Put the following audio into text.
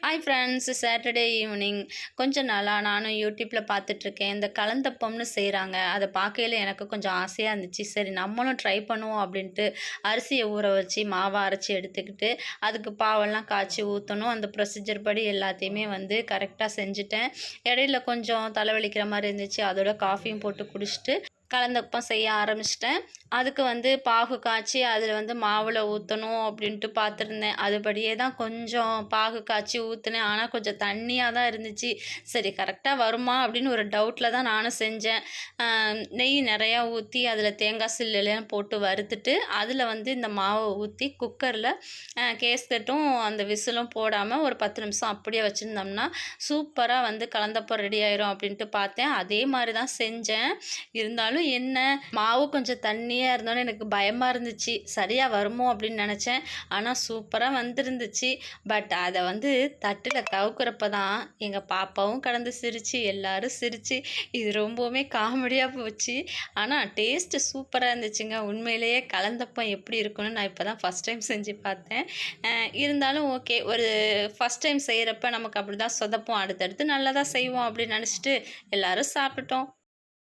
Hi friends, Saturday evening கொஞ்சம் நாளாக நானும் யூடியூப்பில் பார்த்துட்ருக்கேன். இந்த கலந்தப்பம்னு செய்கிறாங்க. அதை பார்க்கையில் எனக்கு கொஞ்சம் ஆசையாக இருந்துச்சு. சரி நம்மளும் ட்ரை பண்ணுவோம் அப்படின்ட்டு அரிசியை ஊற வச்சு மாவை அரைச்சி எடுத்துக்கிட்டு அதுக்கு பாவெல்லாம் காய்ச்சி ஊற்றணும். அந்த ப்ரொசீஜர் படி எல்லாத்தையுமே கரெக்டாக செஞ்சுட்டேன். இடையில கொஞ்சம் தலைவலிக்கிற மாதிரி இருந்துச்சு. அதோட காஃபியும் போட்டு குடிச்சிட்டு கலந்தப்பம் செய்ய ஆரம்பிச்சிட்டேன். அதுக்கு பாகு காய்ச்சி அதில் மாவில் ஊற்றணும் அப்படின்ட்டு பார்த்துருந்தேன். அதுபடியே தான் கொஞ்சம் பாகு காய்ச்சி ஊற்றினேன். ஆனால் கொஞ்சம் தண்ணியாக தான் இருந்துச்சு. சரி கரெக்டாக வருமா அப்படின்னு ஒரு டவுட்டில் தான் நானும் செஞ்சேன். நெய் நிறையா ஊற்றி அதில் தேங்காய் சில்லெல்லாம் போட்டு வறுத்துட்டு அதில் இந்த மாவை ஊற்றி குக்கரில் கேஸ்கட்டும் அந்த விசிலும் போடாமல் ஒரு 10 நிமிஷம் அப்படியே வச்சுருந்தோம்னா சூப்பராக கலந்தப்பம் ரெடி ஆயிரும் அப்படின்ட்டு பார்த்தேன். அதே மாதிரி தான் செஞ்சேன். இருந்தாலும் என்ன மாவு கொஞ்சம் தண்ணியாக இருந்தோன்னே எனக்கு பயமாக இருந்துச்சு. சரியாக வருமோ அப்படின்னு நினச்சேன். ஆனால் சூப்பராக வந்துருந்துச்சு. பட் அதை தட்டில் கவுக்கிறப்ப தான் எங்கள் பாப்பாவும் கடந்து சிரித்து எல்லோரும் சிரித்து இது ரொம்பவுமே காமெடியாக போச்சு. ஆனால் டேஸ்ட்டு சூப்பராக இருந்துச்சுங்க. உண்மையிலேயே கலந்தப்பம் எப்படி இருக்குன்னு நான் இப்போ தான் ஃபஸ்ட் டைம் செஞ்சு பார்த்தேன். இருந்தாலும் ஓகே, ஒரு ஃபஸ்ட் டைம் செய்கிறப்ப நமக்கு அப்படி தான் சொதப்போம். அடுத்தடுத்து நல்லா தான் செய்வோம் அப்படின்னு நினச்சிட்டு எல்லோரும் சாப்பிட்டோம்.